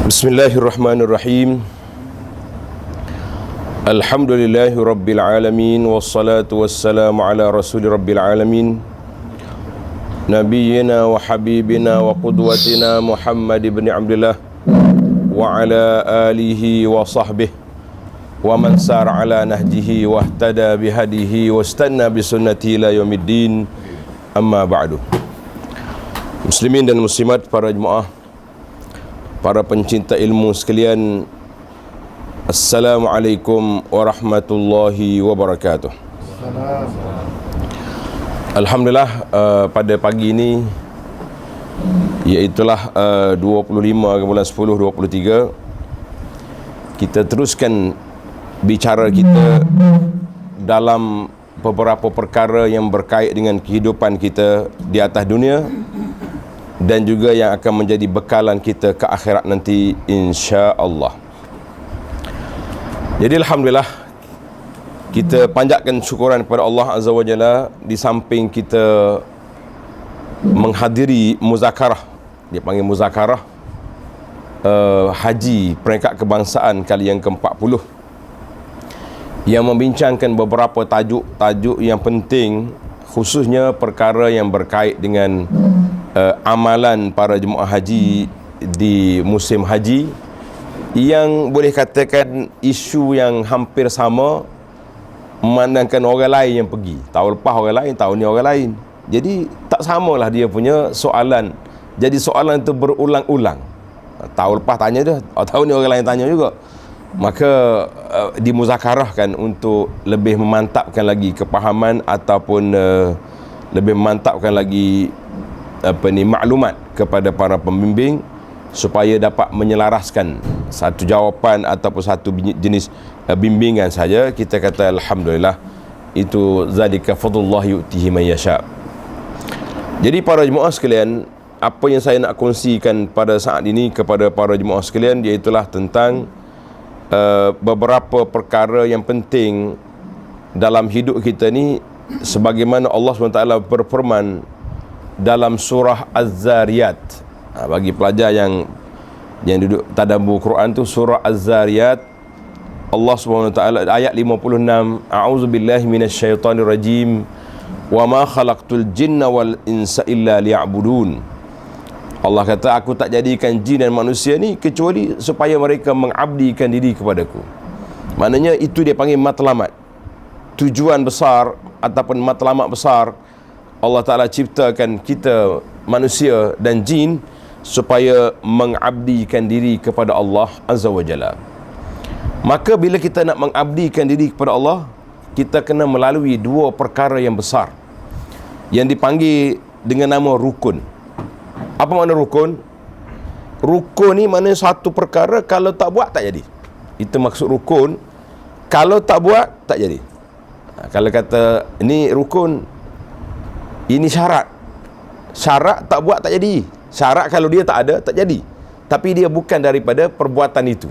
Bismillahirrahmanirrahim. Alhamdulillahi rabbil alamin, wassalatu wassalamu ala rasuli rabbil alamin, nabiyyina wa habibina wa qudwatina Muhammad ibn Abdullah wa ala alihi wa sahbihi wa man sar ala nahjihi wa ihtada bihadihi wa istanna bisunnati ila yaumiddin. Amma ba'du. Muslimin dan muslimat, para jemaah, para pencinta ilmu sekalian, Assalamualaikum warahmatullahi wabarakatuh. Alhamdulillah, pada pagi ini, iaitulah 25 bulan 10 23, kita teruskan bicara kita dalam beberapa perkara yang berkait dengan kehidupan kita di atas dunia dan juga yang akan menjadi bekalan kita ke akhirat nanti, insya-Allah. Jadi alhamdulillah, kita panjatkan syukuran kepada Allah Azza wa Jalla di samping kita menghadiri muzakarah, dia panggil muzakarah haji peringkat kebangsaan kali yang ke-40, yang membincangkan beberapa tajuk-tajuk yang penting, khususnya perkara yang berkait dengan amalan para jemaah haji di musim haji, yang boleh katakan isu yang hampir sama, memandangkan orang lain yang pergi. Tahun lepas orang lain, tahun ni orang lain. Jadi tak samalah dia punya soalan. Jadi soalan itu berulang-ulang. Tahun lepas tanya dia, tahun ni orang lain tanya juga. Maka dimuzakarahkan untuk lebih memantapkan lagi kepahaman ataupun lebih memantapkan lagi maklumat kepada para pembimbing, supaya dapat menyelaraskan satu jawapan ataupun satu jenis bimbingan saja. Kita kata alhamdulillah, itu zalika fadlullah yu'tihi man yasha. Jadi para jemaah sekalian, apa yang saya nak kongsikan pada saat ini kepada para jemaah sekalian, iaitulah tentang beberapa perkara yang penting dalam hidup kita ni, sebagaimana Allah SWT berfirman dalam surah Az-Zariyat. Bagi pelajar yang duduk tadabbur Quran tu, surah Az-Zariyat, Allah SWT ayat 56, a'udzubillahi minasyaitonir rajim, wa ma khalaqtul jinna wal insa illa liya'budun. Allah kata, aku tak jadikan jin dan manusia ni kecuali supaya mereka mengabdikan diri kepadaku. Maknanya itu dia panggil matlamat, tujuan besar ataupun matlamat besar. Allah Ta'ala ciptakan kita manusia dan jin supaya mengabdikan diri kepada Allah Azza wa Jalla. Maka bila kita nak mengabdikan diri kepada Allah, kita kena melalui dua perkara yang besar yang dipanggil dengan nama rukun. Apa makna rukun? Rukun ni maknanya satu perkara kalau tak buat tak jadi. Itu maksud rukun. Kalau tak buat tak jadi. Kalau kata ini rukun, ini syarat. Syarat tak buat tak jadi. Syarat kalau dia tak ada, tak jadi. Tapi dia bukan daripada perbuatan itu.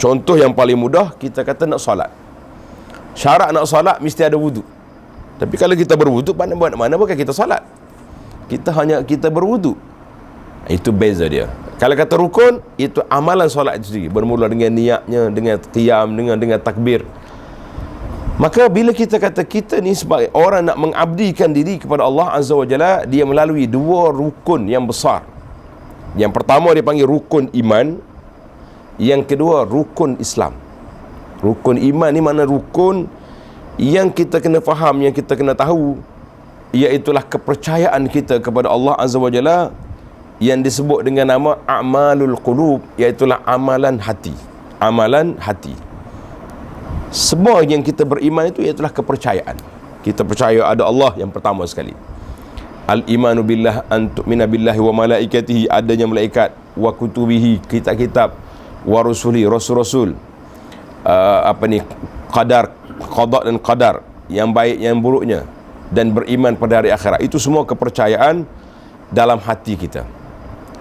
Contoh yang paling mudah, kita kata nak solat. Syarat nak solat mesti ada wuduk. Tapi kalau kita berwuduk, mana bukan kita solat. Kita berwuduk. Itu beza dia. Kalau kata rukun, itu amalan solat itu sendiri. Bermula dengan niatnya, dengan qiyam, dengan takbir. Maka bila kita kata kita ni sebagai orang nak mengabdikan diri kepada Allah Azza wa Jalla, dia melalui dua rukun yang besar. Yang pertama dia panggil rukun iman, yang kedua rukun Islam. Rukun iman ni mana rukun yang kita kena faham, yang kita kena tahu, iaitulah kepercayaan kita kepada Allah Azza wa Jalla, yang disebut dengan nama a'malul qulub, iaitulah amalan hati. Amalan hati. Semua yang kita beriman itu iaitulah kepercayaan. Kita percaya ada Allah yang pertama sekali. Al-imanu billah an tu'mina billahi wa malaikatihi, adanya malaikat, wa kutubihi, kitab-kitab, wa rusuli, rasul-rasul, qadar, qada dan qadar, yang baik yang buruknya, dan beriman pada hari akhirat. Itu semua kepercayaan dalam hati kita.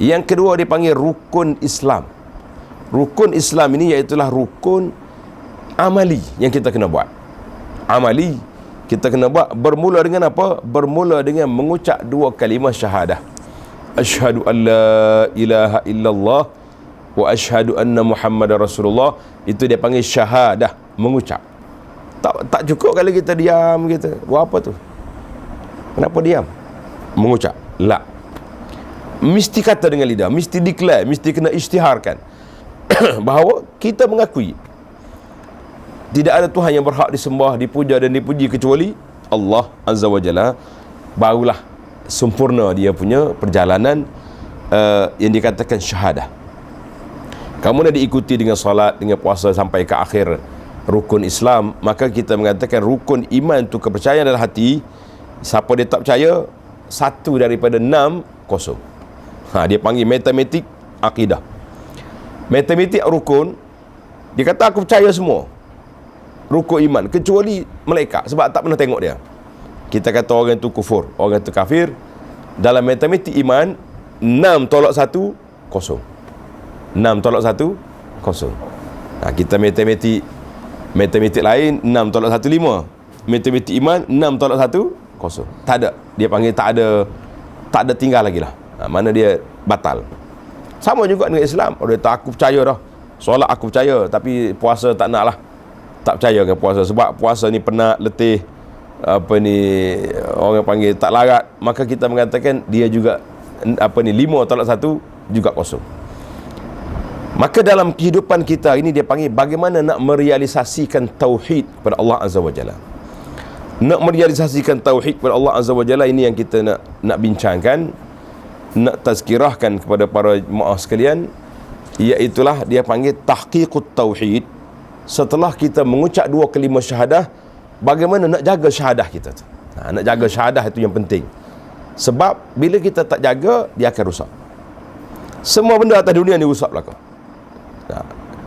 Yang kedua dipanggil rukun Islam. Rukun Islam ini iaitulah rukun amali yang kita kena buat. Amali kita kena buat bermula dengan apa? Bermula dengan mengucap dua kalimah syahadah. Asyhadu an la ilaha illallah wa asyhadu anna Muhammadar Rasulullah, itu dia panggil syahadah, mengucap. Tak cukup kalau kita diam gitu. Buat apa tu? Kenapa diam? Mengucap. La. Mesti kata dengan lidah, mesti declare, mesti kena isytiharkan bahawa kita mengakui tidak ada Tuhan yang berhak disembah, dipuja dan dipuji kecuali Allah Azza wa Jalla. Barulah sempurna dia punya perjalanan yang dikatakan syahadah. Kamu dah diikuti dengan salat, dengan puasa sampai ke akhir rukun Islam, maka kita mengatakan rukun iman tu kepercayaan dalam hati. Siapa dia tak percaya, satu daripada 6 kosong. Dia panggil matematik akidah. Matematik rukun, dia kata aku percaya semua rukun iman kecuali malaikat, sebab tak pernah tengok dia. Kita kata orang tu kufur, orang tu kafir. Dalam matematik iman, 6 tolak 1 kosong. 6 tolak 1 kosong. Kita matematik lain, 6 tolak 1 5. Matematik iman, 6 tolak 1 kosong. Tak ada. Dia panggil tak ada tinggal lagi lah. Mana dia batal. Sama juga dengan Islam. Orang kata aku percaya dah, solat aku percaya, tapi puasa tak nak lah. Tak percaya dengan puasa, sebab puasa ni penat, letih, orang panggil tak larat. Maka kita mengatakan dia juga 5 tolak 1 juga kosong. Maka dalam kehidupan kita ini dia panggil bagaimana nak merealisasikan tauhid kepada Allah Azza wa Jalla. Nak merealisasikan tauhid kepada Allah Azza wa Jalla, ini yang kita nak bincangkan, nak tazkirahkan kepada para jemaah sekalian, iaitulah dia panggil tahqiqut tauhid. Setelah kita mengucap 2 kalimah syahadah, bagaimana nak jaga syahadah kita tu. Nak jaga syahadah itu yang penting. Sebab bila kita tak jaga, dia akan rusak. Semua benda atas dunia ni rusak belaka.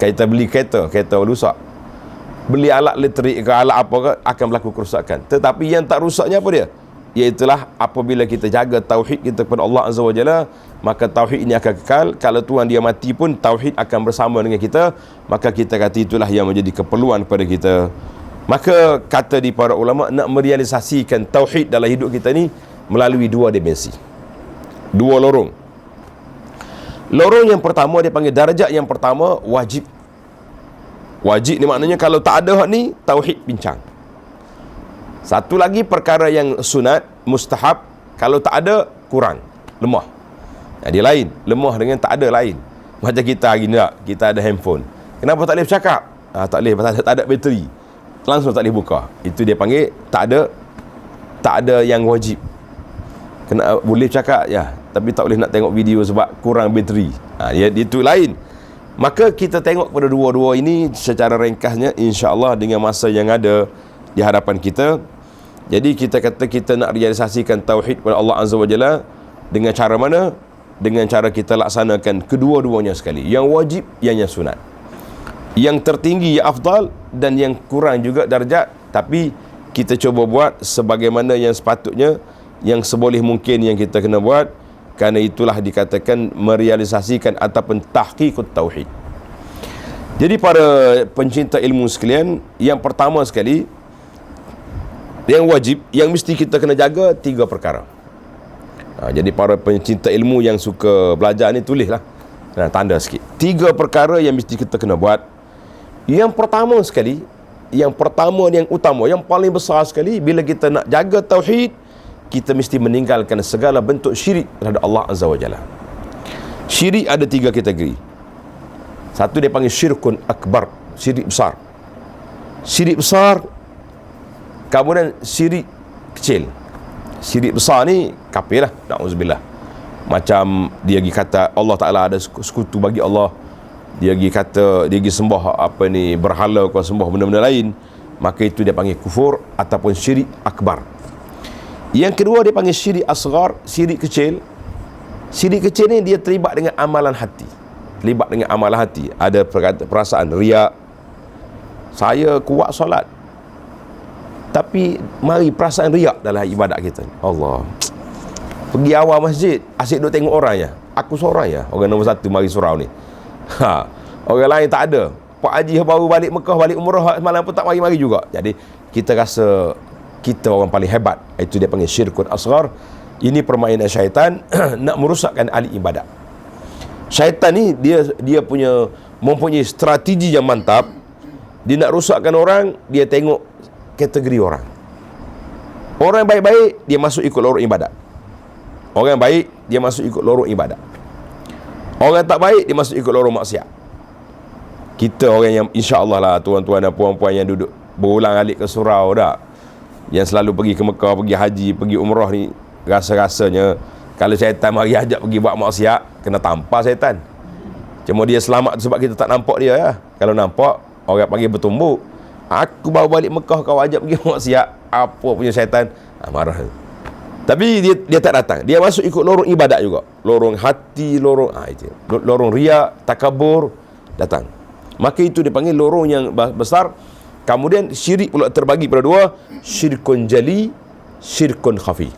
Kita beli kereta rusak. Beli alat elektrik ke alat apa ke, akan berlaku kerusakan. Tetapi yang tak rusaknya apa dia? Iaitulah apabila kita jaga tauhid kita kepada Allah Azza wa Jalla, maka tauhid ini akan kekal. Kalau Tuhan dia mati pun, tauhid akan bersama dengan kita. Maka kita kata itulah yang menjadi keperluan pada kita. Maka kata di para ulama, nak merealisasikan tauhid dalam hidup kita ni melalui 2 dimensi, 2 lorong. Lorong yang pertama dia panggil darjat yang pertama, wajib. Wajib ni maknanya kalau tak ada hak ni, tauhid pincang. Satu lagi perkara yang sunat, mustahab, kalau tak ada, kurang, lemah. Dia lain, lemah dengan tak ada lain. Macam kita hari ni, kita ada handphone. Kenapa tak boleh bercakap? Tak boleh, pasal tak ada bateri. Langsung tak boleh buka. Itu dia panggil tak ada yang wajib. Boleh bercakap, ya, tapi tak boleh nak tengok video sebab kurang bateri. Itu lain. Maka kita tengok pada 2 ini secara ringkasnya, insya-Allah dengan masa yang ada di hadapan kita. Jadi kita kata kita nak realisasikan tauhid kepada Allah Azza wa Jalla dengan cara mana? Dengan cara kita laksanakan kedua-duanya sekali. Yang wajib, yang sunat. Yang tertinggi yang afdal dan yang kurang juga darjat, tapi kita cuba buat sebagaimana yang sepatutnya, yang seboleh mungkin yang kita kena buat. Kerana itulah dikatakan merealisasikan ataupun tahqiqut tauhid. Jadi para pencinta ilmu sekalian, yang pertama sekali, yang wajib, yang mesti kita kena jaga 3 perkara. Jadi para pencinta ilmu yang suka belajar ni, tulislah, tanda sikit. 3 perkara yang mesti kita kena buat. Yang pertama sekali, yang utama, yang paling besar sekali, bila kita nak jaga tauhid, kita mesti meninggalkan segala bentuk syirik terhadap Allah Azza wa Jalla. Syirik ada 3 kategori. Satu dia panggil syirkun akbar, syirik besar. Syirik besar, kemudian syirik kecil. Syirik besar ni kafir lah, na'udzubillah. Macam dia pergi kata Allah Ta'ala ada sekutu bagi Allah, dia pergi kata, dia pergi sembah berhala, kau sembah benda-benda lain, maka itu dia panggil kufur ataupun syirik akbar. Yang kedua dia panggil syirik asghar, syirik kecil. Syirik kecil ni dia terlibat dengan amalan hati. Ada perasaan riak. Saya kuat solat, tapi mari perasaan riak dalam ibadat kita. Allah, pergi awal masjid, asyik duk tengok orang ya. Aku seorang ya, orang nombor 1 mari surau ni. Orang lain tak ada. Pak Haji baru balik Mekah, balik umrah semalam pun tak mari-mari juga. Jadi kita rasa kita orang paling hebat. Itu dia panggil syirkun asghar. Ini permainan syaitan nak merosakkan ahli ibadat. Syaitan ni dia mempunyai strategi yang mantap. Dia nak rosakkan orang, dia tengok kategori orang. Orang yang baik-baik, dia masuk ikut lorong ibadat. Orang yang baik, dia masuk ikut lorong ibadat. Orang yang tak baik, dia masuk ikut lorong maksiat. Kita orang yang insya-Allah lah, tuan-tuan dan puan-puan yang duduk berulang-alik ke surau dah, yang selalu pergi ke Mekah, pergi haji, pergi umrah ni, rasa-rasanya kalau syaitan mari ajak pergi buat maksiat, kena tampar syaitan. Cuma dia selamat sebab kita tak nampak dia ya. Kalau nampak, orang panggil bertumbuk. Aku baru balik Mekah, kau ajak pergi maksiat. Apa punya syaitan? Marah. Tapi dia tak datang. Dia masuk ikut lorong ibadat juga. Lorong hati, lorong riak, takabur, datang. Maka itu dipanggil lorong yang besar. Kemudian syirik pula terbagi pada dua, syirkun jali, syirkun khafi.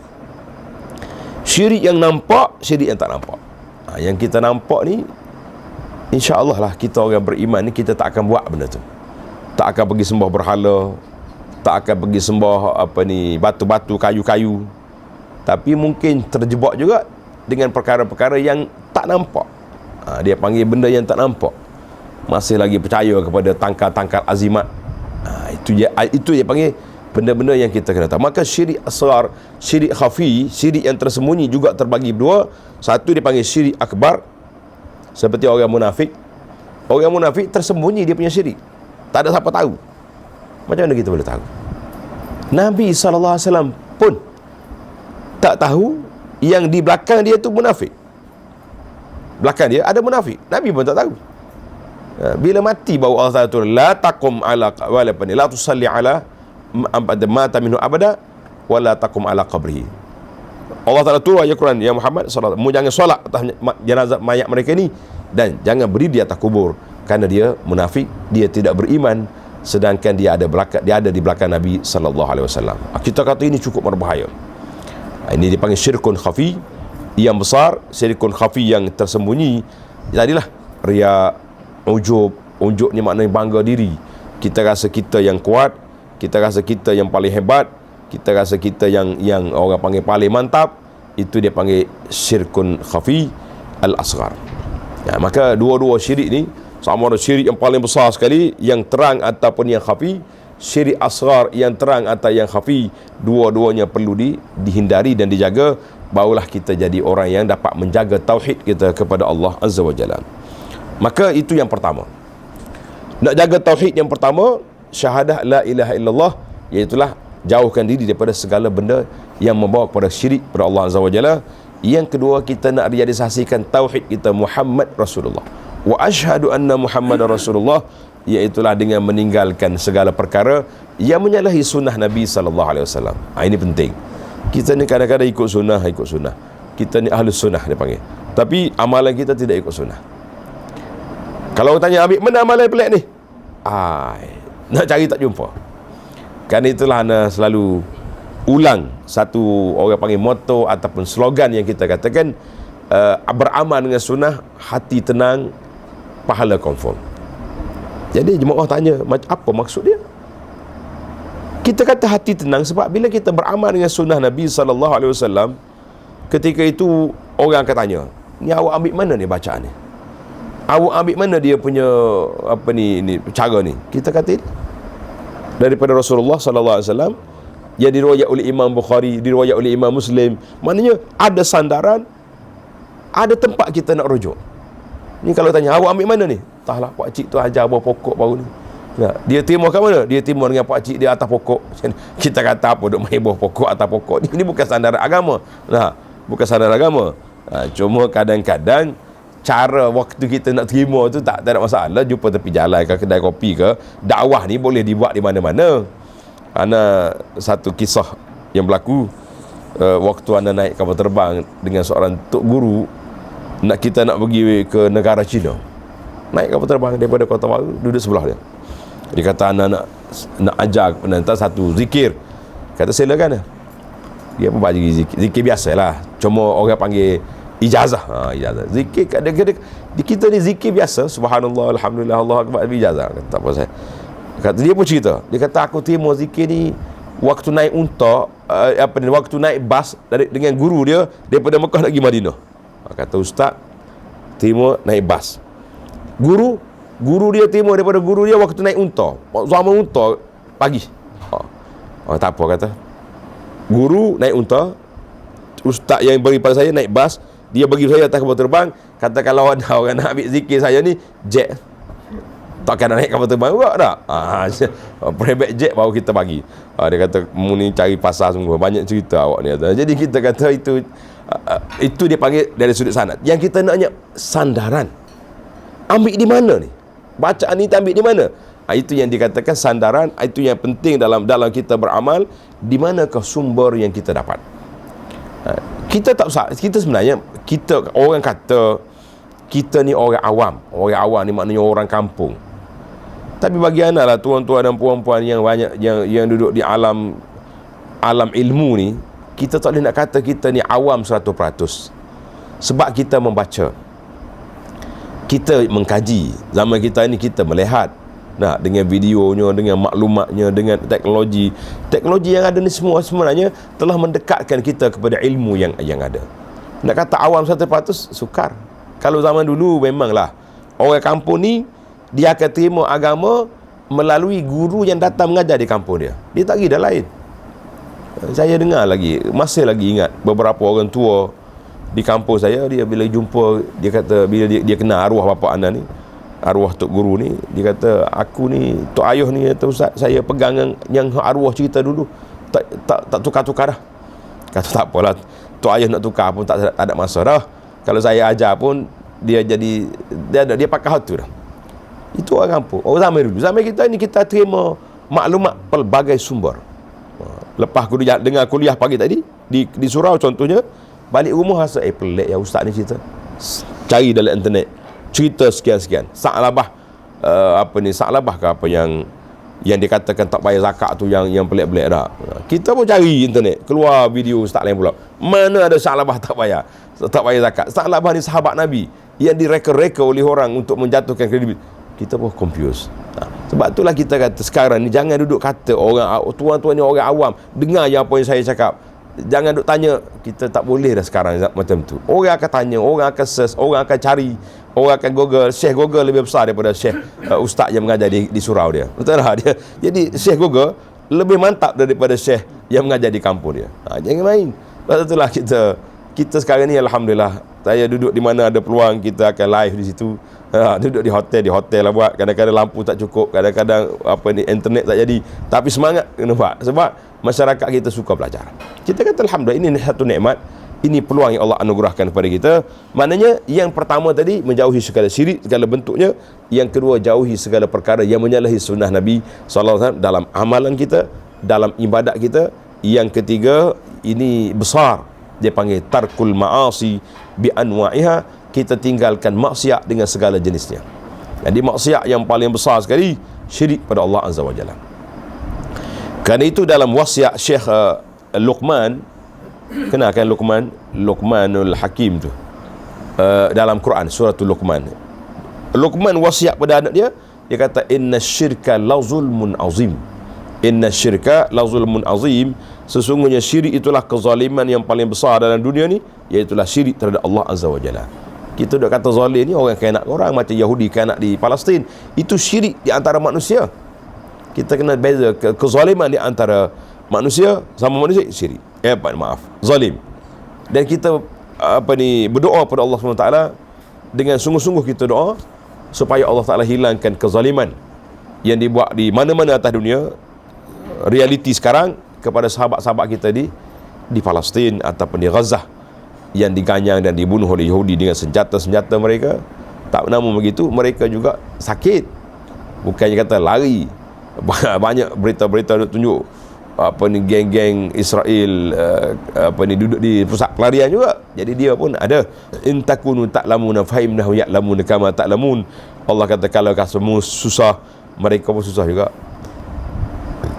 Syirik yang nampak, syirik yang tak nampak. Yang kita nampak ni, insya-Allah lah kita orang beriman ni, kita tak akan buat benda tu. Tak akan pergi sembah berhala, tak akan pergi sembah batu-batu, kayu-kayu. Tapi mungkin terjebak juga dengan perkara-perkara yang tak nampak. Dia panggil benda yang tak nampak. Masih lagi percaya kepada tangkal-tangkal azimat. Itu dia panggil benda-benda yang kita kena tahu. Maka syirik asghar, syirik khafi, syirik yang tersembunyi juga terbagi dua. Satu dipanggil syirik akbar, seperti orang munafik. Orang munafik tersembunyi dia punya syirik, tak ada siapa tahu. Macam mana kita boleh tahu? Nabi SAW pun tak tahu yang di belakang dia tu munafik. Belakang dia ada munafik, Nabi pun tak tahu. Bila mati baru Allah Ta'ala turun, la taqum ala la tusalli ala mata minhu abada wa la taqum ala qabrihi. Allah Ta'ala turun ayat Quran, ya Muhammad sallallahu alaihi wasallam, jangan solat atas jenazah mayat mereka ni, dan jangan berdiri di atas kubur, kerana dia munafik, dia tidak beriman, sedangkan dia ada di belakang Nabi sallallahu alaihi wasallam. Kita kata ini cukup berbahaya. Ini dipanggil syirkun khafi yang besar, syirkun khafi yang tersembunyi. Jadilah riya, ujub ni maknanya bangga diri. Kita rasa kita yang kuat, kita rasa kita yang paling hebat, kita rasa kita yang orang panggil paling mantap. Itu dia panggil syirkun khafi al-asghar. Maka dua-dua syirik ni, sama ada syirik yang paling besar sekali, yang terang ataupun yang khafi. Syirik asghar yang terang atau yang khafi, dua-duanya perlu dihindari dan dijaga. Barulah kita jadi orang yang dapat menjaga tauhid kita kepada Allah Azza wa Jalla. Maka itu yang pertama. Nak jaga tauhid yang pertama, syahadah la ilaha illallah, iaitulah jauhkan diri daripada segala benda yang membawa kepada syirik kepada Allah Azza wa Jalla. Yang kedua, kita nak realisasikan tauhid kita Muhammad Rasulullah. Wa asyhadu anna Muhammadar Rasulullah, iaitulah dengan meninggalkan segala perkara yang menyalahi sunnah Nabi sallallahu alaihi wasallam. Ini penting. Kita ni kadang-kadang ikut sunnah. Kita ni ahlus sunnah dia panggil. Tapi amalan kita tidak ikut sunnah. Kalau tanya Habib, mana amalan pelik ni? Nak cari tak jumpa. Kan itulah ana selalu ulang satu orang panggil motto ataupun slogan yang kita katakan, beramal dengan sunnah, hati tenang, pahala confirm. Jadi jemaah tanya, apa maksud dia? Kita kata hati tenang sebab bila kita beramal dengan sunnah Nabi sallallahu alaihi wasallam, ketika itu orang akan tanya, ni awak ambil mana ni bacaan ni? Awak ambil mana dia punya ni cara ni? Kita kata daripada Rasulullah sallallahu alaihi wasallam, yang diriwayat oleh Imam Bukhari, diriwayat oleh Imam Muslim. Maknanya ada sandaran, ada tempat kita nak rujuk. Ni kalau tanya, awak ambil mana ni? Entahlah, pak cik tu ajar buah pokok baru ni. Dia terima kat mana? Dia terima dengan pak cik dia atas pokok. Kita kata apa duk main buah pokok atas pokok? Ini bukan sandaran agama. Bukan sandaran agama. Cuma kadang-kadang cara waktu kita nak terima tu tak ada masalah. Jumpa tepi jalan ke kedai kopi ke, dakwah ni boleh dibuat di mana-mana. Ana satu kisah yang berlaku waktu ana naik kapal terbang dengan seorang tok guru, kita nak pergi ke negara China. Naik kapal terbang daripada Kota Baru, duduk sebelah dia. Dia kata anak nak ajar penantar satu zikir. Kata silakan. Dia pun bagi zikir biasalah. Cuma orang panggil ijazah. Ijazah. Zikir kadang-kadang kita ni zikir biasa, subhanallah, alhamdulillah, Allah akbar, ijazah. Kata apa saya? Kata dia pun cerita. Dia kata aku terima zikir ni waktu naik unta, waktu naik bas dengan guru dia daripada Mekah nak pergi Madinah. Kata ustaz, terima naik bas. Guru dia terima daripada guru dia waktu naik unta. Zaman unta pagi. Tak apa kata. Guru naik unta, ustaz yang beri pada saya naik bas, dia bagi saya atas kapal terbang. Kata kalau ada orang nak ambil zikir saya ni, jet. Takkan nak naik kapal terbang juga tak? Private jet baru kita bagi. Dia kata, mu ni cari pasal semua. Banyak cerita awak ni. Jadi kita kata itu dia panggil dari sudut sanad. Yang kita naknya sandaran. Ambil di mana ni? Bacaan ni kita ambil di mana? Itu yang dikatakan sandaran. Itu yang penting dalam kita beramal. Di manakah sumber yang kita dapat? Kita tak usah. Kita sebenarnya, orang kata kita ni orang awam. Orang awam ni maknanya orang kampung. Tapi bagi anda lah, tuan-tuan dan puan-puan yang banyak yang duduk di alam ilmu ni, kita tak boleh nak kata kita ni awam 100%. Sebab kita membaca, kita mengkaji. Zaman kita ni kita melihat, dengan videonya, dengan maklumatnya, dengan teknologi yang ada ni semua sebenarnya telah mendekatkan kita kepada ilmu yang ada. Nak kata awam 100% sukar. Kalau zaman dulu memanglah orang kampung ni dia akan terima agama melalui guru yang datang mengajar di kampung dia. Dia tak pergi dah lain. Saya dengar masih lagi ingat beberapa orang tua di kampung saya, dia bila jumpa, dia kata bila dia kenal arwah bapa anda ni, arwah tok guru ni, dia kata, aku ni, tok ayah ni, kata ustaz, saya pegang yang arwah cerita dulu, tak tukar-tukar dah. Kata tak apalah, tok ayah nak tukar pun tak ada masa dah. Kalau saya ajar pun dia pakai hot tu dah. Itu orang kampung. Orang zaman dulu. Zaman kita ni kita terima maklumat pelbagai sumber. Lepas aku dengar kuliah pagi tadi di surau contohnya, balik rumah rasa pelik ya ustaz ni cerita. Cari dalam internet cerita sekian-sekian. Sa'labah Sa'labah ke apa yang dikatakan tak bayar zakat tu yang pelik-pelik dah. Kita pun cari internet, keluar video ustaz lain pula. Mana ada Sa'labah tak bayar zakat. Sa'labah ni sahabat Nabi yang direka-reka oleh orang untuk menjatuhkan kredibilitas. Kita pun confused. Sebab itulah kita kata sekarang ni jangan duduk kata orang tuan-tuan ni orang awam, dengar je apa yang saya cakap. Jangan duduk tanya. Kita tak boleh dah sekarang macam tu. Orang akan tanya, orang akan search, orang akan cari, orang akan Google. Syekh Google lebih besar daripada Syekh ustaz yang mengajar di surau dia. Betul tak dia? Jadi Syekh Google lebih mantap daripada Syekh yang mengajar di kampung dia. Jangan main. Sebab itulah kita sekarang ni alhamdulillah, saya duduk di mana ada peluang kita akan live di situ. Duduk di hotel lah buat. Kadang-kadang lampu tak cukup, kadang-kadang internet tak jadi, tapi semangat kena buat. Sebab masyarakat kita suka belajar. Kita kata alhamdulillah, ini satu nikmat, ini peluang yang Allah anugerahkan kepada kita. Maknanya yang pertama tadi, menjauhi segala syirik, segala bentuknya. Yang kedua, jauhi segala perkara yang menyalahi sunnah Nabi SAW dalam amalan kita, dalam ibadat kita. Yang ketiga, ini besar, dia panggil tarkul ma'asi bi anwa'iha. Kita tinggalkan maksiat dengan segala jenisnya. Jadi maksiat yang paling besar sekali, syirik pada Allah Azza wa Jalla. Kerana itu dalam wasiat Syekh Luqman, kenalkan Luqmanul Hakim tu, dalam Quran suratul Luqman wasiat pada anak dia kata, inna syirka la zulmun azim. Inna syirka la zulmun azim. Sesungguhnya syirik itulah kezaliman yang paling besar dalam dunia ni, iaitulah syirik terhadap Allah Azza wa Jalla. Kita dah kata zalim ni orang kena orang, macam Yahudi kena di Palestin. Itu syirik di antara manusia. Kita kena beza kezaliman di antara manusia sama manusia, syirik. Zalim. Dan kita berdoa pada Allah SWT dengan sungguh-sungguh kita doa supaya Allah Ta'ala hilangkan kezaliman yang dibuat di mana-mana atas dunia. Realiti sekarang kepada sahabat-sahabat kita di Palestin ataupun di Gaza, yang diganyang dan dibunuh oleh Yahudi dengan senjata-senjata mereka. Tak namun begitu, mereka juga sakit. Bukannya kata lari. Banyak berita-berita tunjuk geng-geng Israel duduk di pusat pelarian juga. Jadi dia pun ada, in takunu ta'lamuna fahimnahu ya'lamuna kama ta'lamun. Allah kata kalau kamu susah, mereka pun susah juga.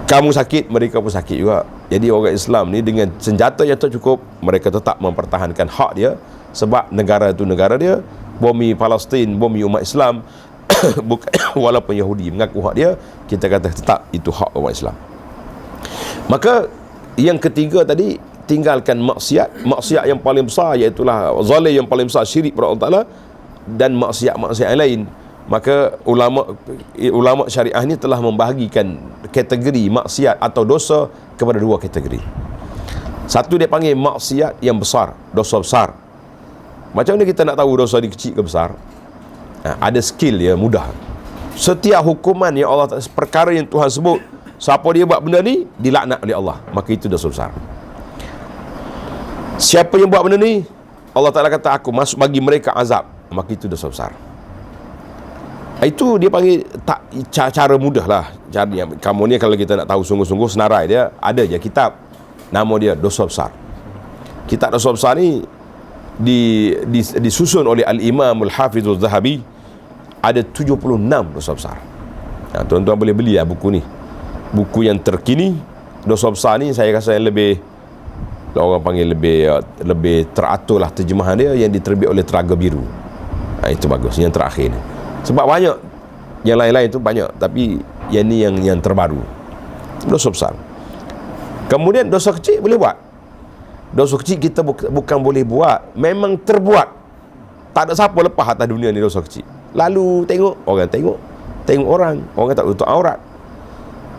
Kamu sakit, mereka pun sakit juga. Jadi orang Islam ni dengan senjata yang tak cukup, mereka tetap mempertahankan hak dia. Sebab negara itu negara dia. Bumi Palestin, bumi umat Islam. Walaupun Yahudi mengaku hak dia, kita kata tetap itu hak umat Islam. Maka yang ketiga tadi, tinggalkan maksiat. Maksiat yang paling besar, iaitulah zalim yang paling besar, syirik pada Allah Ta'ala. dan maksiat-maksiat yang lain, maka ulama syariah ni telah membahagikan kategori maksiat atau dosa kepada dua kategori. Satu dia panggil maksiat yang besar, dosa besar. Macam mana kita nak tahu dosa ni kecil ke besar? Ada skill ya, mudah. Setiap hukuman yang Allah, perkara yang Tuhan sebut, siapa dia buat benda ni dilaknat oleh Allah, maka itu dosa besar. Siapa yang buat benda ni, Allah Ta'ala kata aku masuk bagi mereka azab, maka itu dosa besar. Itu dia panggil cara mudah lah. Kamu ni kalau kita nak tahu sungguh-sungguh senarai dia, ada je kitab, nama dia dosa besar. Kitab dosa besar ni disusun oleh Al-Imam Al-Hafidh Al-Zahabi. Ada 76 dosa besar. Tuan-tuan boleh beli lah buku ni. Buku yang terkini, dosa besar ni saya rasa yang lebih, orang panggil lebih teratur lah terjemahan dia, yang diterbit oleh Telaga Biru. Itu bagus, yang terakhir ni. Sebab banyak yang lain-lain tu banyak, tapi yang ni yang terbaru. Dosa besar. Kemudian dosa kecil boleh buat. Dosa kecil kita bukan boleh buat, memang terbuat. Tak ada siapa lepas atas dunia ni dosa kecil. Lalu tengok orang tak tutup aurat.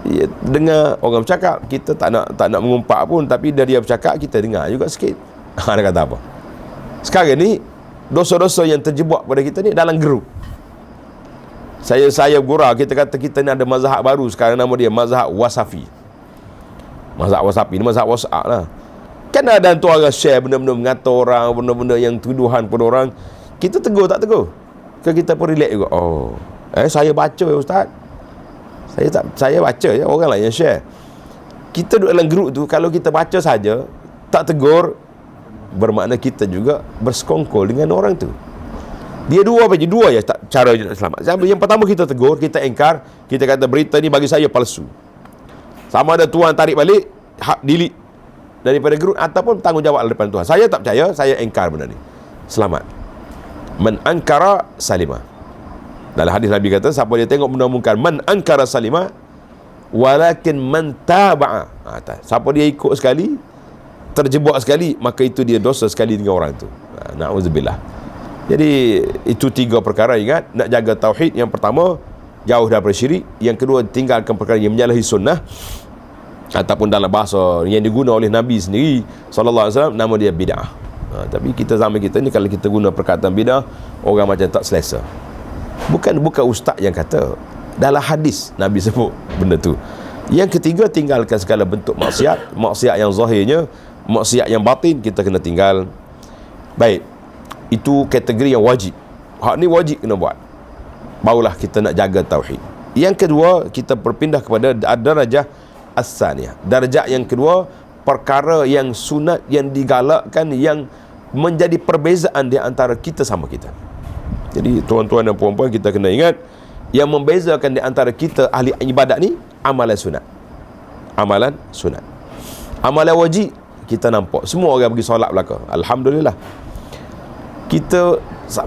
Ya, dengar orang bercakap, kita tak nak mengumpat pun, tapi dia bercakap kita dengar juga sikit. Dia kata apa? Sekarang ni dosa-dosa yang terjebak pada kita ni dalam geruk. Saya gurau, kita kata kita ni ada mazhab baru sekarang, nama dia mazhab wasafi. Mazhab wasafi ni mazhab WhatsApp lah. Kan ada tu orang share benda-benda mengata orang, benda-benda yang tuduhan pada orang. Kita tegur tak tegur? Ke kita pun relax juga. Saya baca ya Ustaz. Saya baca ya, orang lain yang share. Kita duduk dalam grup tu, kalau kita baca saja tak tegur, bermakna kita juga bersekongkol dengan orang tu. Dia dua ya cara nak selamat. Yang pertama kita tegur, kita engkar, kita kata berita ni bagi saya palsu. Sama ada Tuhan tarik balik, delete daripada grup, ataupun tanggungjawab depan Tuhan. Saya tak percaya, saya engkar benda ni. Selamat. Man ankara salima. Dalam hadis Nabi kata, siapa dia tengok benda mungkar, man ankara salima, walakin man taba'a. Siapa dia ikut sekali, terjebak sekali, maka itu dia dosa sekali dengan orang tu. Na'udzubillah. Jadi itu 3 perkara, ingat, nak jaga tauhid. Yang pertama, jauh daripada syirik. Yang kedua, tinggalkan perkara yang menyalahi sunnah, ataupun dalam bahasa yang diguna oleh Nabi sendiri sallallahu alaihi wasallam, nama dia bid'ah. Tapi kita zaman kita ni, kalau kita guna perkataan bid'ah, orang macam tak selesa. Bukan ustaz yang kata, dalam hadis Nabi sebut benda tu. Yang ketiga, tinggalkan segala bentuk maksiat. Maksiat yang zahirnya, maksiat yang batin, kita kena tinggal. Baik, itu kategori yang wajib. Hak ni wajib kena buat, barulah kita nak jaga tauhid. Yang kedua, kita berpindah kepada darajah as-saniyah. Darjah yang kedua, perkara yang sunat, yang digalakkan, yang menjadi perbezaan di antara kita sama kita. Jadi tuan-tuan dan puan-puan, kita kena ingat, yang membezakan di antara kita ahli ibadat ni, amalan sunat. Amalan sunat. Amalan wajib, kita nampak semua orang pergi solat belakang, alhamdulillah. Kita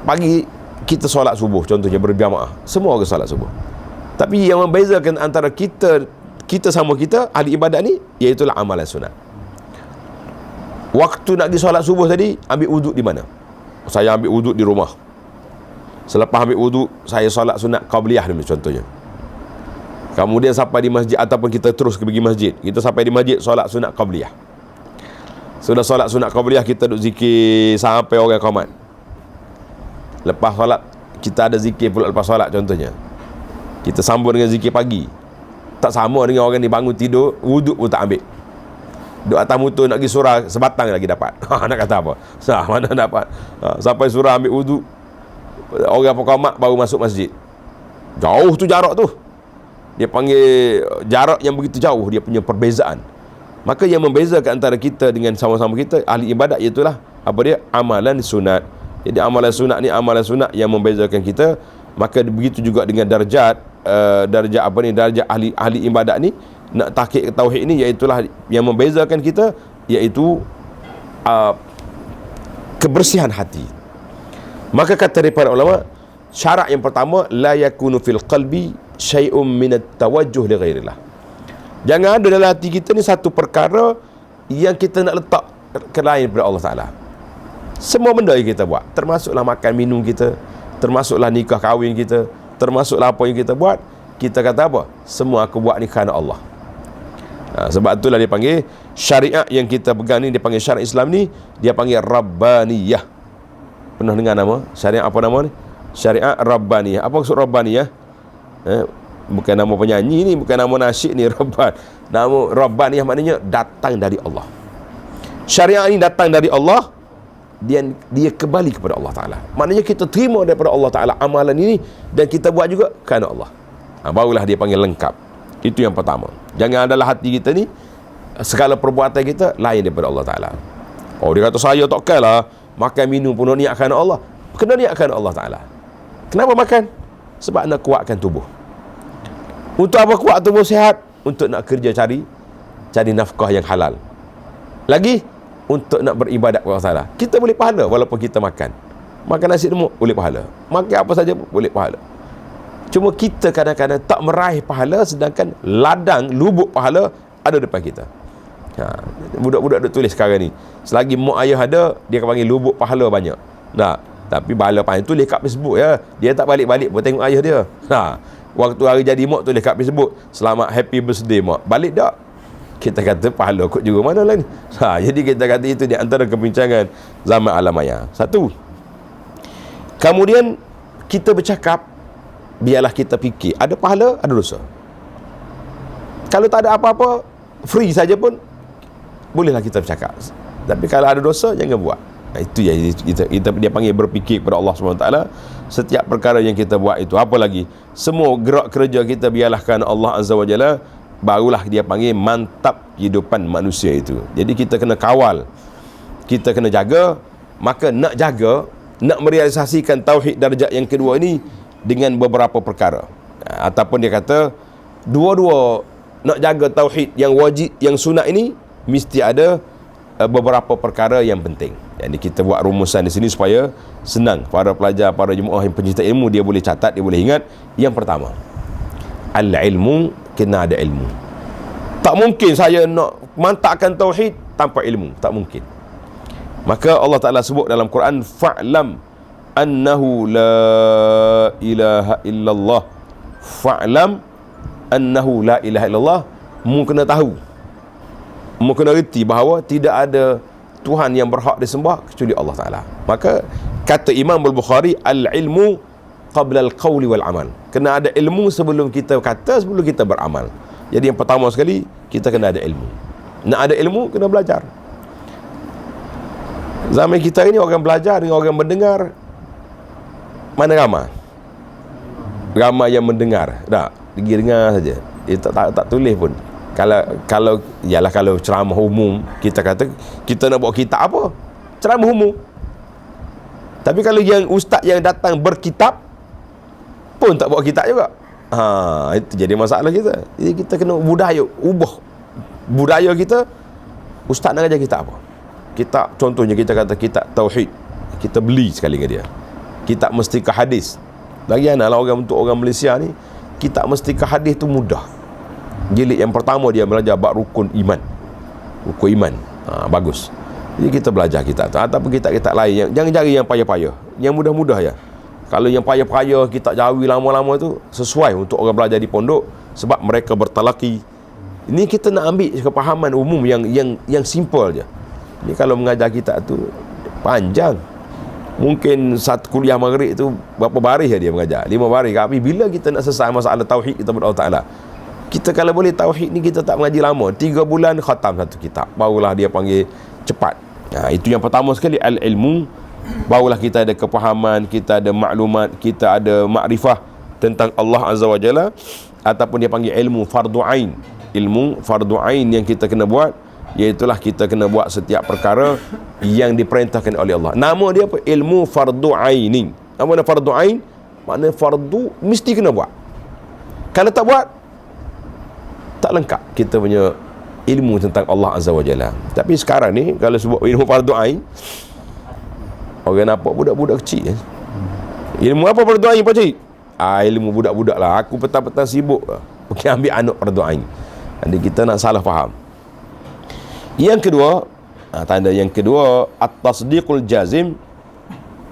pagi kita solat subuh, contohnya berjamaah, semua orang solat subuh. Tapi yang membezakan antara kita sama kita ahli ibadat ni, iaitulah amalan sunat. Waktu nak pergi solat subuh tadi, ambil wuduk di mana? Saya ambil wuduk di rumah. Selepas ambil wuduk, saya solat sunat qabliyah dulu contohnya. Kemudian sampai di masjid, ataupun kita terus pergi masjid, kita sampai di masjid solat sunat qabliyah. Sudah solat sunat qabliyah, kita duduk zikir sampai orang qamat. Lepas solat, kita ada zikir pula lepas solat contohnya. Kita sambung dengan zikir pagi. Tak sama dengan orang ni bangun tidur, wuduk pun tak ambil. Duduk atas motor nak pergi surah, sebatang lagi dapat. Nak kata apa? Mana dapat? Sampai surah ambil wuduk, orang qamat baru masuk masjid. Jauh tu jarak tu. Dia panggil jarak yang begitu jauh, dia punya perbezaan. Maka yang membezakan antara kita dengan sama-sama kita ahli ibadat, iaitulah apa dia? Amalan sunat. Jadi amalan sunat ni amalan sunat yang membezakan kita. Maka begitu juga dengan darjat darjat ahli ibadat ni, nak tahqiq tauhid ni, iaitulah yang membezakan kita, iaitu kebersihan hati. Maka kata daripada ulama, syarat yang pertama, la yakunu fil qalbi syai'un min at-tawajjuh li ghairillah. Jangan ada dalam hati kita ni satu perkara yang kita nak letak ke lain daripada Allah Ta'ala. Semua benda yang kita buat, termasuklah makan minum kita, termasuklah nikah kahwin kita, termasuklah apa yang kita buat, kita kata apa? Semua aku buat ni kerana Allah. Sebab itulah dia panggil syariat yang kita pegang ni, dia panggil syariat Islam ni, dia panggil Rabbaniyah. Pernah dengar nama? Syariat apa nama ni? Syariat Rabbaniyah. Apa maksud Rabbaniyah? Bukan nama penyanyi ni, bukan nama nasyid ni, Rabban. Nama Rabbaniyah maknanya datang dari Allah. Syariat ini datang dari Allah, dia kembali kepada Allah Ta'ala. Maknanya kita terima daripada Allah Ta'ala amalan ini, dan kita buat juga kerana Allah. Barulah dia panggil lengkap. Itu yang pertama. Jangan adalah hati kita ni, segala perbuatan kita lain daripada Allah Ta'ala. Oh, dia kata saya takkan lah makan minum pun niat kerana Allah. Kena niat kerana Allah Ta'ala. Kenapa makan? Sebab nak kuatkan tubuh. Untuk apa kuat tubuh sihat? Untuk nak kerja cari nafkah yang halal. Lagi untuk nak beribadat kepada Allah Ta'ala. Kita boleh pahala walaupun kita makan nasi lemuk, boleh pahala. Makan apa saja boleh pahala. Cuma kita kadang-kadang tak meraih pahala, sedangkan ladang lubuk pahala ada depan kita. Budak-budak duk tulis sekarang ni, selagi mak ayah ada, dia akan panggil lubuk pahala banyak. Tapi pahala panjang tulis kat Facebook ya. Dia tak balik-balik pun tengok ayah dia. Waktu hari jadi mak tulis kat Facebook, selamat happy birthday mak. Balik tak? Kita kata pahala kot juga mana lah ni. Jadi kita kata itu di antara kebincangan zaman alam maya. Satu. Kemudian kita bercakap, biarlah kita fikir, ada pahala, ada dosa. Kalau tak ada apa-apa, free saja pun bolehlah kita bercakap. Tapi kalau ada dosa, jangan buat. Itu yang dia panggil berfikir kepada Allah SWT. Setiap perkara yang kita buat itu, apa lagi, semua gerak kerja kita biarlah kerana Allah Azza wa Jalla, barulah dia panggil mantap kehidupan manusia itu. Jadi kita kena kawal, kita kena jaga. Maka nak jaga, nak merealisasikan tauhid darjat yang kedua ini dengan beberapa perkara. Ataupun dia kata dua-dua nak jaga tauhid yang wajib, yang sunat ini, mesti ada beberapa perkara yang penting. Jadi kita buat rumusan di sini supaya senang para pelajar, para jemaah yang pencinta ilmu, dia boleh catat, dia boleh ingat. Yang pertama, al-ilmu, kena ada ilmu. Tak mungkin saya nak mantapkan tauhid tanpa ilmu, tak mungkin. Maka Allah Ta'ala sebut dalam Quran, fa'lam annahu la ilaha illallah. Fa'lam annahu la ilaha illallah. Mu kena tahu, mu kena reti bahawa tidak ada Tuhan yang berhak disembah kecuali Allah Ta'ala. Maka kata Imam Al-Bukhari, al-ilmu qabla al-qawli wal-amal. Kena ada ilmu sebelum kita kata, sebelum kita beramal. Jadi yang pertama sekali, kita kena ada ilmu. Nak ada ilmu, kena belajar. Zaman kita ini orang belajar dengan orang mendengar, mana ramai? Ramai yang mendengar. Tak, pergi dengar saja. Dia tak tulis pun. Kalau ialah kalau ceramah umum, kita kata kita nak buat kitab apa? Ceramah umum. Tapi kalau yang ustaz yang datang berkitab pun tak buat kitab juga. Itu jadi masalah kita. Jadi kita kena ubah budaya kita. Ustaz nak ajar kita apa? Kitab, contohnya kita kata kitab tauhid, kita beli sekali dengan dia. Kitab Mestika Hadis. Lagian lah untuk orang Malaysia ni, kitab Mestika Hadis tu mudah. Jilid yang pertama dia belajar bab rukun iman. Rukun iman. Bagus. Jadi kita belajar kitab tu. Ataupun kitab-kitab lain, jangan cari yang payah-payah, yang mudah-mudah ya. Kalau yang payah-payah, kitab jawi lama-lama tu sesuai untuk orang belajar di pondok, sebab mereka bertalaki. Ini kita nak ambil kepahaman umum yang simple je. Ini kalau mengajar kitab tu panjang. Mungkin satu kuliah maghrib tu berapa baris dia mengajar? 5 baris. Tapi bila kita nak selesai masalah tauhid kita kepada Allah Ta'ala, kita kalau boleh tauhid ni, kita tak mengaji lama, 3 bulan khatam satu kitab, barulah dia panggil cepat. Itu yang pertama sekali, al-ilmu. Barulah kita ada kepahaman, kita ada maklumat, kita ada makrifah tentang Allah Azza wa Jalla. Ataupun dia panggil ilmu fardu ain. Ilmu fardu ain yang kita kena buat, iaitulah kita kena buat setiap perkara yang diperintahkan oleh Allah. Nama dia apa? Ilmu fardu ainin. Apa makna fardu ain? Makna fardu mesti kena buat. Kalau tak buat, tak lengkap kita punya ilmu tentang Allah Azza wa Jalla. Tapi sekarang ni kalau sebut ilmu fardu ain, orang nampak budak-budak kecil. Ilmu apa fardu ain Pak Cik? Ilmu budak-budak lah. Aku petang-petang sibuk pergi ambil anak fardu ain. Jadi kita nak salah faham. Yang kedua, tanda yang kedua, at-tasdiqul jazim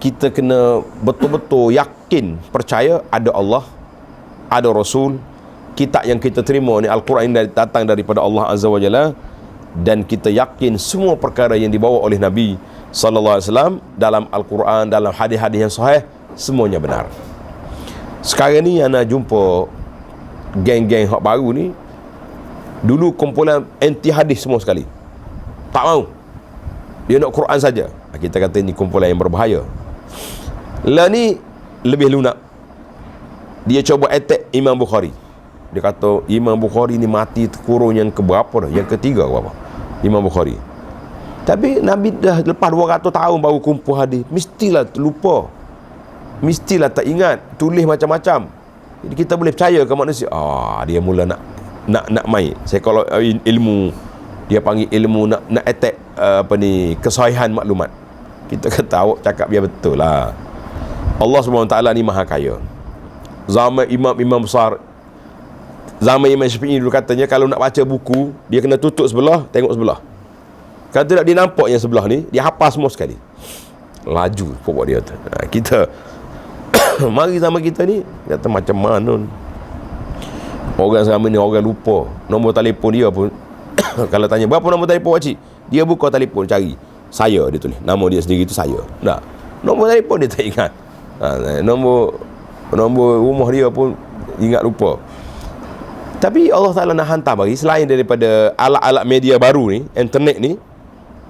kita kena betul-betul yakin, percaya ada Allah, ada Rasul. Kitab yang kita terima ni Al-Quran yang datang daripada Allah Azza wa Jalla, dan kita yakin semua perkara yang dibawa oleh Nabi sallallahu alaihi wasallam dalam Al-Quran, dalam hadis-hadis yang sahih, semuanya benar. Sekarang ni ana jumpa geng-geng hak baru ni, dulu kumpulan anti hadis semua sekali. Tak mau. Dia nak Quran saja. Kita kata ni kumpulan yang berbahaya. Lah ni lebih lunak. Dia coba attack Imam Bukhari. Dia kata Imam Bukhari ni mati kurun yang keberapa dah? Yang ketiga ke apa? Imam Bukhari. Tapi Nabi dah lepas 200 tahun baru kumpul hadis. Mestilah lupa. Mestilah tak ingat. Tulis macam-macam. Jadi kita boleh percaya ke manusia? Dia mula nak main. Saya kalau ilmu, dia panggil ilmu nak attack kesahihan maklumat. Kita kata awak cakap biar betul lah. Allah SWT ni maha kaya. Zaman imam-imam besar, zaman Imam Syafi'i dulu katanya, kalau nak baca buku, dia kena tutup sebelah, tengok sebelah. Kalau tidak dia nampak yang sebelah ni, dia hafal semua sekali. Laju pokok dia tu. Kita mari sama kita ni, kata macam mana ni? Orang selama ni orang lupa nombor telefon dia pun. Kalau tanya berapa nombor telefon pakcik, dia buka telefon cari saya, dia tulis nama dia sendiri tu saya. Tak, nombor telefon dia tak ingat. Nombor rumah dia pun ingat lupa. Tapi Allah Ta'ala nak hantar bagi, selain daripada alat-alat media baru ni, internet ni,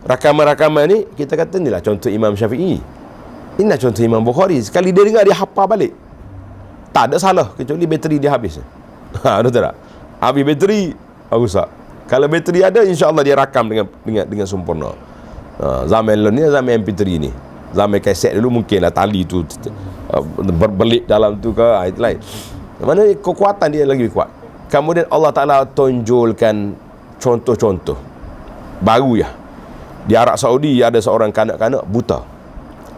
rakaman-rakaman ni, kita kata inilah contoh Imam Syafi'i, inilah contoh Imam Bukhari. Sekali dia dengar, dia hafal balik. Tak ada salah, kecuali bateri dia habis. Betul tak? Habis bateri, rusak. Kalau bateri ada, insya-Allah dia rakam dengan sempurna. Zaman ni, zaman MP3 ni. Zaman kaset dulu mungkinlah tali tu berbelit dalam tu ke, itu lain. Mana kekuatan dia lagi kuat. Kemudian Allah Ta'ala tonjolkan contoh-contoh baru ya. Di Arab Saudi ada seorang kanak-kanak buta.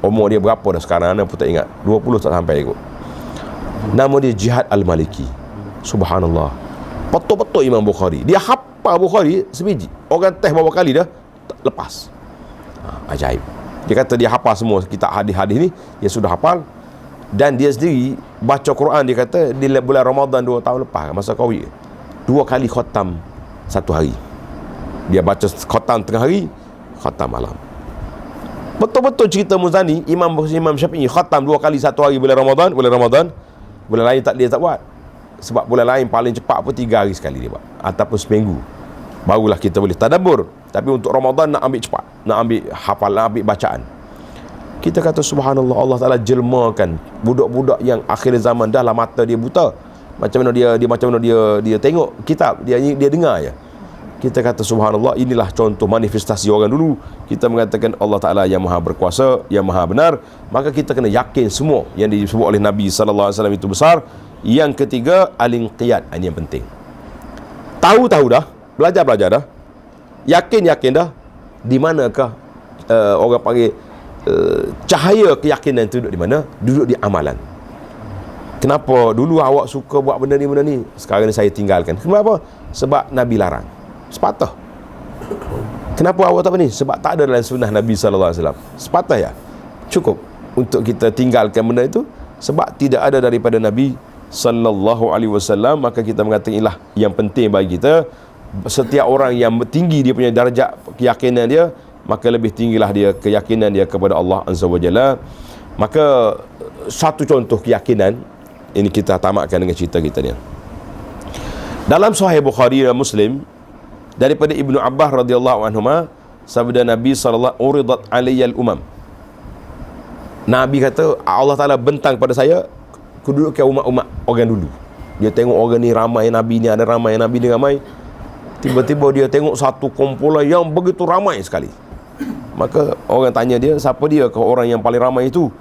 Umur dia berapa dah sekarang, ana pun tak ingat. 20 tak sampai kot. Nama dia Jihad Al-Maliki. Subhanallah. Betul-betul Imam Bukhari. Dia hafal Bukhari sebiji. Orang test berapa kali dah lepas. Ajaib. Dia kata dia hafal semua kitab hadis-hadis ni, dia sudah hafal. Dan dia sendiri baca Quran, dia kata di bulan Ramadan 2 tahun lepas, masa Covid, 2 kali khatam satu hari. Dia baca khatam tengah hari, khatam malam. Betul-betul cerita Muzani, Imam Syafi'i khatam 2 kali satu hari bulan Ramadan. Bulan lain tak dia tak buat. Sebab bulan lain paling cepat pun 3 hari sekali dia buat, ataupun seminggu. Barulah kita boleh tadabbur. Tapi untuk Ramadan nak ambil cepat, nak ambil hafal, nak ambil bacaan. Kita kata subhanallah, Allah Ta'ala jelmakan budak-budak yang akhir zaman dah lah mata dia buta. Macam mana dia tengok kitab, dia dengar je. Kita kata subhanallah, inilah contoh manifestasi orang dulu. Kita mengatakan Allah Ta'ala yang maha berkuasa, yang maha benar. Maka kita kena yakin semua yang disebut oleh Nabi SAW itu besar. Yang ketiga, al-inqiyad. Ini yang penting. Tahu dah, belajar dah, yakin dah. Di manakah orang panggil cahaya keyakinan itu duduk di mana? Duduk di amalan. Kenapa dulu awak suka buat benda ni, sekarang ni saya tinggalkan? Kenapa? Sebab Nabi larang. Sepatah. Kenapa awak tak apa ni? Sebab tak ada dalam sunnah Nabi SAW. Sepatah ya? Cukup untuk kita tinggalkan benda itu, sebab tidak ada daripada Nabi SAW. Maka kita mengatakan inilah yang penting bagi kita. Setiap orang yang tinggi dia punya darjat keyakinan dia, maka lebih tinggilah dia keyakinan dia kepada Allah Azza wa Jalla. Maka satu contoh keyakinan ini kita tamatkan dengan cerita kita ni. Dalam Sahih Bukhari dan Muslim daripada Ibnu Abbas radhiyallahu anhuma, sabda Nabi sallallahu uridat alayyal umam. Nabi kata Allah Taala bentang pada saya kedudukan umat-umat orang dulu. Dia tengok orang ni ramai, Nabi ni ada ramai, Nabi ni ramai. Tiba-tiba dia tengok satu kumpulan yang begitu ramai sekali. Maka orang tanya dia, siapa dia ke orang yang paling ramai itu?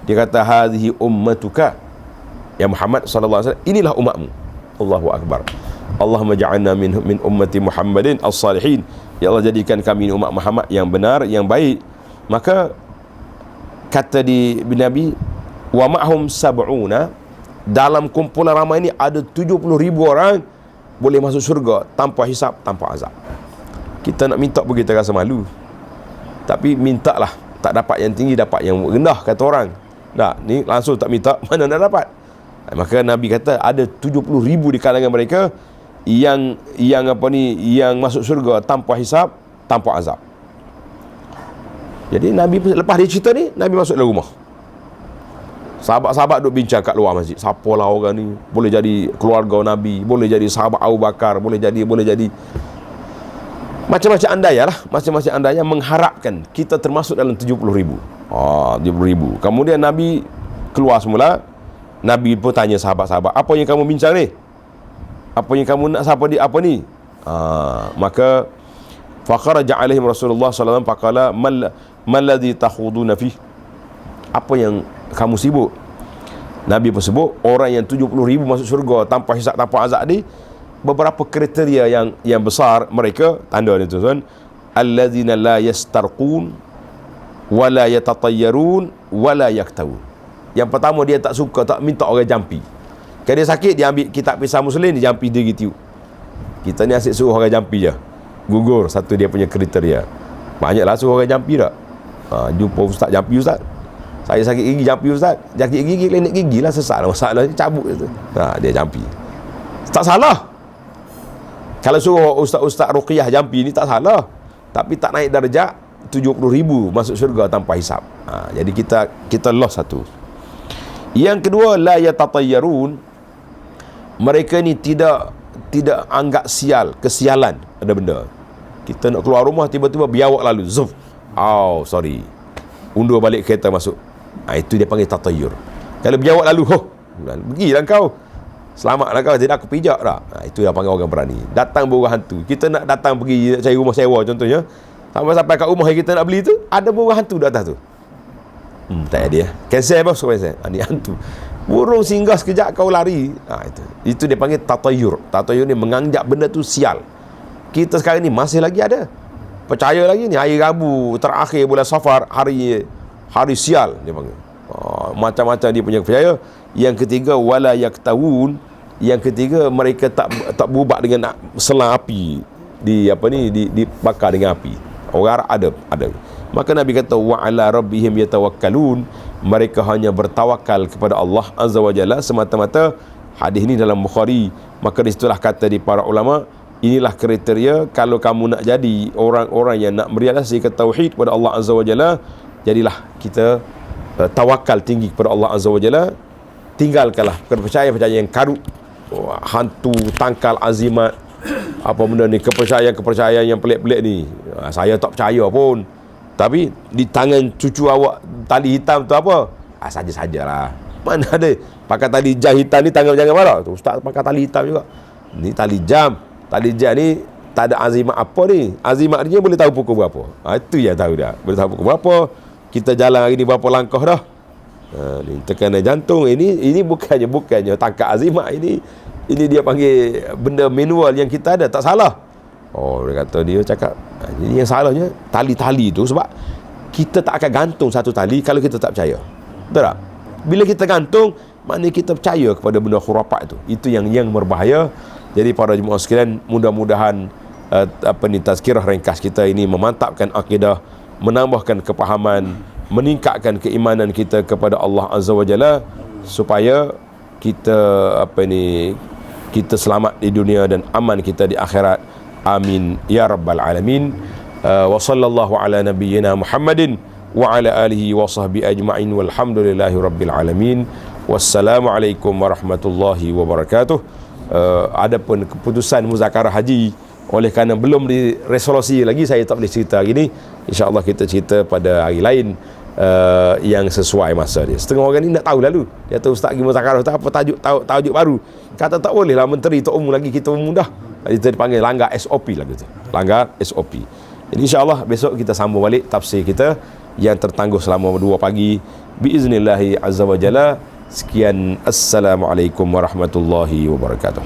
Dia kata hadhihi ummatuka ya Muhammad sallallahu alaihi wasallam, inilah umatmu. Allahu akbar. Allahumma ja'alna min ummati Muhammadin as-salihin. Ya Allah, jadikan kami umat Muhammad yang benar, yang baik. Maka kata di Nabi, wa ma'hum sab'una, dalam kumpulan ramai ini ada 70,000 orang boleh masuk syurga tanpa hisap, tanpa azab. Kita nak minta pun kita rasa malu. Tapi mintalah Tak dapat yang tinggi, dapat yang rendah, kata orang. Tak, ni langsung tak minta, mana nak dapat? Maka Nabi kata ada 70,000 di kalangan mereka yang masuk syurga tanpa hisab, tanpa azab. Jadi Nabi lepas dia cerita ni, Nabi masuk dalam rumah. Sahabat-sahabat duk bincang kat luar masjid. Siapalah orang ni? Boleh jadi keluarga Nabi, boleh jadi sahabat Abu Bakar, boleh jadi. Macam-macam andaian lah. Macam-macam andaian mengharapkan kita termasuk dalam 70,000. 70,000. Kemudian Nabi keluar semula. Nabi pun tanya sahabat-sahabat, apa yang kamu bincang ni? Apa yang kamu nak apa ni? Maka faqaraja alaihim Rasulullah sallallahu alaihi wasallam faqala mal ladzi takhuduna fi? Apa yang kamu sibuk? Nabi pun sebut orang yang 70,000 masuk syurga tanpa hisab, tanpa azab ni, beberapa kriteria yang besar mereka, tanda ni tuan-tuan, alladzina la yastarqun wa la yatatayyarun wa la yaktawun. Yang pertama, dia tak suka, tak minta orang jampi. Kalau dia sakit, dia ambil kitab pisah muslim, dia jampi dia gitu. Kita ni asyik suruh orang jampi je, gugur. Satu dia punya kriteria. Banyaklah suruh orang jampi tak. Jumpa ustaz, jampi ustaz. Saya sakit gigi, jampi ustaz. Sakit gigi, klinik gigi lah, sesat lah masalah, cabut tu. Dia jampi. Tak salah. Kalau suruh ustaz-ustaz ruqyah jampi ni tak salah. Tapi tak naik darjah 70,000 masuk syurga tanpa hisab. Jadi kita lost satu. Yang kedua, la yatatayyarun. Mereka ni tidak anggap kesialan ada benda. Kita nak keluar rumah, tiba-tiba biawak lalu, zuf. Sorry. Undur balik kereta masuk. Itu dia panggil tatayyur. Kalau biawak lalu, pergilah kau. Selamatlah kau, tidak aku pijak dah. Itu yang panggil orang berani. Datang burung hantu. Kita nak datang pergi cari rumah sewa contohnya. Sampai kat rumah yang kita nak beli tu, ada burung hantu di atas tu. Tak ada. Cancel bos, cancel. Ni hantu. Burung singgah sekejap kau lari. Itu dia panggil tatayyur. Tatayyur ni menganggap benda tu sial. Kita sekarang ni masih lagi ada. Percaya lagi ni hari Rabu terakhir bulan Safar, hari sial dia panggil. Macam-macam dia punya percaya. Yang ketiga, wala yaktawun. Yang ketiga, mereka tak berubah dengan selang api dibakar dengan api. Orang ada. Maka Nabi kata, wa ala rabbihim yatawakkalun. Mereka hanya bertawakal kepada Allah Azza wa Jalla semata-mata. Hadis ini dalam Bukhari. Maka disitulah kata di para ulama, inilah kriteria kalau kamu nak jadi orang-orang yang nak merealisasikan tauhid kepada Allah Azza wa Jalla, jadilah kita tawakal tinggi kepada Allah Azza wa Jalla. Tinggalkanlah kepercayaan yang karut, hantu, tangkal, azimat, apa benda ni, kepercayaan yang pelik-pelik ni. Saya tak percaya pun. Tapi di tangan cucu awak tali hitam tu apa? Saja-sajalah. Mana ada pakai tali jam hitam ni, tangan jangan marah. Tu ustaz pakai tali hitam juga. Ni tali jam. Tali jam ni tak ada azimat apa ni. Azimat dia boleh tahu pukul berapa. Itu yang tahu dia. Boleh tahu pukul berapa. Kita jalan hari ni berapa langkah dah. Ni tekanan jantung. Ini bukannya tangkap azimat. Ini dia panggil benda manual yang kita ada. Tak salah. Dia cakap, ini yang salahnya tali-tali tu, sebab kita tak akan gantung satu tali kalau kita tak percaya. Betul tak? Bila kita gantung, maknanya kita percaya kepada benda khurafat itu. Itu yang berbahaya. Jadi para jemaah sekalian, mudah-mudahan tazkirah ringkas kita ini memantapkan akidah, menambahkan kepahaman, meningkatkan keimanan kita kepada Allah Azza wa Jalla, supaya kita kita selamat di dunia dan aman kita di akhirat. Amin ya rabbal alamin. Wa sallallahu ala nabiyyina Muhammadin wa ala alihi wa sahbihi ajma'in walhamdulillahi rabbil alamin. Wassalamualaikum warahmatullahi wabarakatuh. Adapun keputusan muzakarah haji, oleh kerana belum diresolusi lagi, saya tak boleh cerita hari ni. InsyaAllah kita cerita pada hari lain yang sesuai masa dia. Setengah orang ni nak tahu lalu. Dia tahu ustaz pergi muzakarah tu apa tajuk baru. Kata tak boleh lah, menteri tak umum lagi, kita umum dah. Kita dipanggil langgar SOP lagi tu. Langgar SOP. Jadi insyaAllah besok kita sambung balik tafsir kita yang tertangguh selama 2 pagi. Biiznillahi azza wa jalla. Sekian. Assalamualaikum warahmatullahi wabarakatuh.